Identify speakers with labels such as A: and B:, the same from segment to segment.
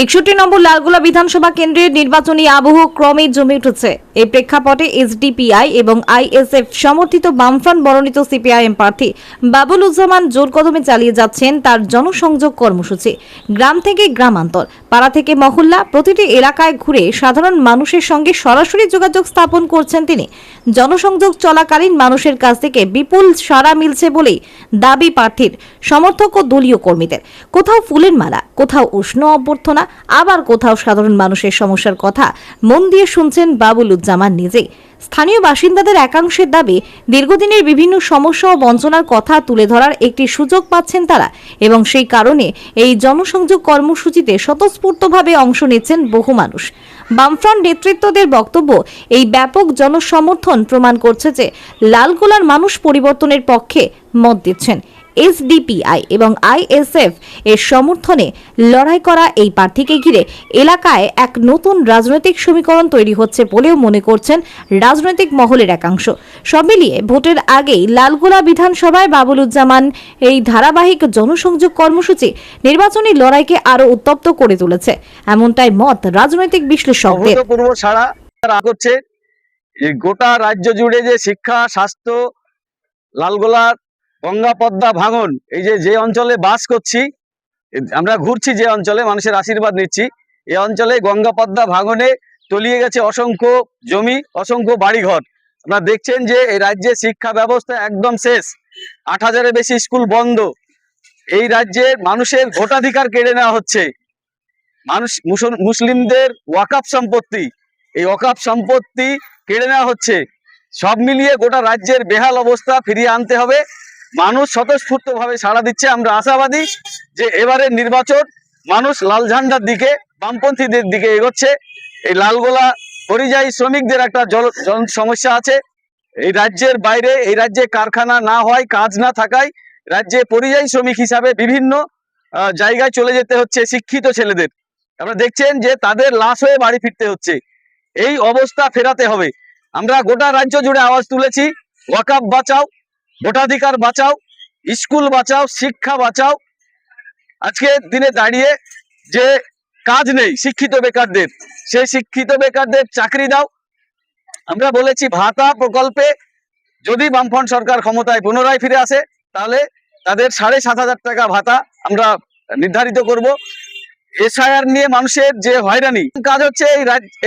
A: 61 নম্বর লালগোলা বিধানসভা কেন্দ্রের নির্বাচনী আবহ ক্রমে জমে উঠেছে। এই প্রেক্ষাপটে এসডিপিআই এবং আইএসএফ সমর্থিত বামফ্রন্ট মনোনীত সিপিআইএম প্রার্থী বাবুলুজ্জামান জোর কদমে চালিয়ে যাচ্ছেন তার জনসংযোগ কর্মসূচি। গ্রাম থেকে গ্রামান্তর, পাড়া থেকে মহল্লা, প্রতিটি এলাকায় ঘুরে সাধারণ মানুষের সঙ্গে সরাসরি যোগাযোগ স্থাপন করছেন তিনি। জনসংযোগ চলাকালীন মানুষের কাছ থেকে বিপুল সাড়া মিলছে বলেই দাবি প্রার্থীর সমর্থক ও দলীয় কর্মীদের। কোথাও ফুলের মালা, কোথাও উষ্ণ অভ্যর্থনা, আবার কোথাও সাধারণ মানুষের সমস্যার কথা মন দিয়ে শুনছেন বাবুলুজ্জামান নিজেই। স্থানীয় বাসিন্দাদের একাংশের দাবি, দীর্ঘদিনের বিভিন্ন সমস্যা ও বঞ্চনার কথা তুলে ধরার একটি সুযোগ পাচ্ছেন তারা এবং সেই কারণে এই জনসংযোগ কর্মসূচিতে স্বতঃস্ফূর্তভাবে অংশ নিচ্ছেন বহু মানুষ। বামফ্রন্ট নেতৃত্বদের বক্তব্য, এই ব্যাপক জনসমর্থন প্রমাণ করছে যে লালগোলার মানুষ পরিবর্তনের পক্ষে মত দিচ্ছেন। এসডিপিআই এবং আইএসএফ এর সমর্থনে লড়াই করা এই প্রার্থীকে ঘিরে এলাকায় এক নতুন রাজনৈতিক সমীকরণ তৈরি হচ্ছে বলেও মনে করছেন রাজনৈতিক মহলের একাংশ। সব মিলিয়ে ভোটের আগেই লালগোলা বিধানসভায় বাবুলুজ্জামান এই ধারাবাহিক জনসংযোগ কর্মসূচি নির্বাচনী লড়াইকে আরো উত্তপ্ত করে তুলেছে, এমনটাই মত রাজনৈতিক বিশ্লেষকদের।
B: গোটা রাজ্য জুড়ে যে শিক্ষা, স্বাস্থ্য, লালগোলার গঙ্গা পদ্মা ভাঙন, এই যে অঞ্চলে বাস করছি আমরা, ঘুরছি যে অঞ্চলে, মানুষের আশীর্বাদ নিচ্ছি, এই অঞ্চলে গঙ্গা পদ্মা ভাঙনে তলিয়ে গেছে অসংখ্য জমি, অসংখ্য বাড়িঘর। আপনারা দেখছেন যে এই রাজ্যে শিক্ষা ব্যবস্থা একদম শেষ। 8,000-এর বেশি স্কুল বন্ধ। এই রাজ্যের মানুষের ভোটাধিকার কেড়ে নেওয়া হচ্ছে। মুসলিমদের ওয়াকাফ সম্পত্তি, এই ওয়াকাফ সম্পত্তি কেড়ে নেওয়া হচ্ছে। সব মিলিয়ে গোটা রাজ্যের বেহাল অবস্থা ফিরিয়ে আনতে হবে। মানুষ স্বতঃস্ফূর্তভাবে সাড়া দিচ্ছে। আমরা আশাবাদী যে এবারের নির্বাচন মানুষ লাল ঝান্ডার দিকে, বামপন্থীদের দিকে এগোচ্ছে। এই লালগোলা পরিযায়ী শ্রমিকদের একটা জন সমস্যা আছে। এই রাজ্যের বাইরে, এই রাজ্যে কারখানা না হয়, কাজ না থাকায় রাজ্যে পরিযায়ী শ্রমিক হিসাবে বিভিন্ন জায়গায় চলে যেতে হচ্ছে শিক্ষিত ছেলেদের। আপনারা দেখছেন যে তাদের লাশ হয়ে বাড়ি ফিরতে হচ্ছে। এই অবস্থা ফেরাতে হবে। আমরা গোটা রাজ্য জুড়ে আওয়াজ তুলেছি, ওয়াকাফ বাঁচাও, ভোটাধিকার বাঁচাও, স্কুল বাঁচাও, শিক্ষা বাঁচাও। আজকে দিনে দাঁড়িয়ে যে কাজ নেই শিক্ষিত বেকারদের, সেই শিক্ষিত বেকারদের চাকরি দাও। আমরা বলেছি ভাতা প্রকল্পে যদি বামফ্রন্ট সরকার ক্ষমতায় পুনরায় ফিরে আসে তাহলে তাদের 7,500 টাকা ভাতা আমরা নির্ধারিত করব। এসআইআর নিয়ে মানুষের যে হয়রানি, কাজ হচ্ছে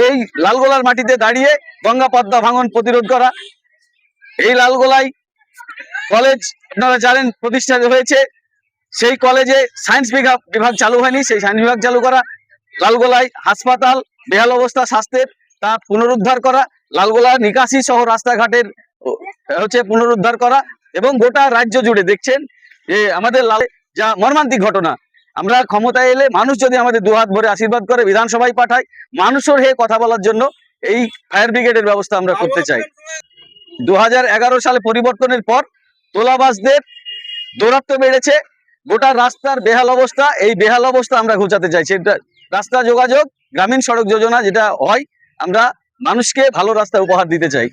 B: এই লালগোলার মাটিতে দাঁড়িয়ে গঙ্গা পদ্মা ভাঙন প্রতিরোধ করা। এই লালগোলায় কলেজ আপনারা জানেন প্রতিষ্ঠা হয়েছে, সেই কলেজে সায়েন্স বিভাগ চালু হয়নি, সেই সায়েন্স বিভাগ চালু করা। লালগোলায় হাসপাতাল বেহাল অবস্থা স্বাস্থ্যের, তা পুনরুদ্ধার করা। লালগোলার নিকাশি সহ রাস্তাঘাটের পুনরুদ্ধার করা। এবং গোটা রাজ্য জুড়ে দেখছেন যে আমাদের যা মর্মান্তিক ঘটনা। আমরা ক্ষমতায় এলে মানুষ যদি আমাদের দুহাত ভরে আশীর্বাদ করে বিধানসভায় পাঠায়, মানুষের হয়ে কথা বলার জন্য এই ফায়ার ব্রিগেডের ব্যবস্থা আমরা করতে চাই। 2011 সালে পরিবর্তনের পর তোলাবাজদের দৌরাত্ম বেড়েছে, গোটা রাস্তার বেহাল অবস্থা। এই বেহাল অবস্থা আমরা ঘুচাতে চাইছি। রাস্তা যোগাযোগ, গ্রামীণ সড়ক যোজনা যেটা হয়, আমরা মানুষকে ভালো রাস্তা উপহার দিতে চাই।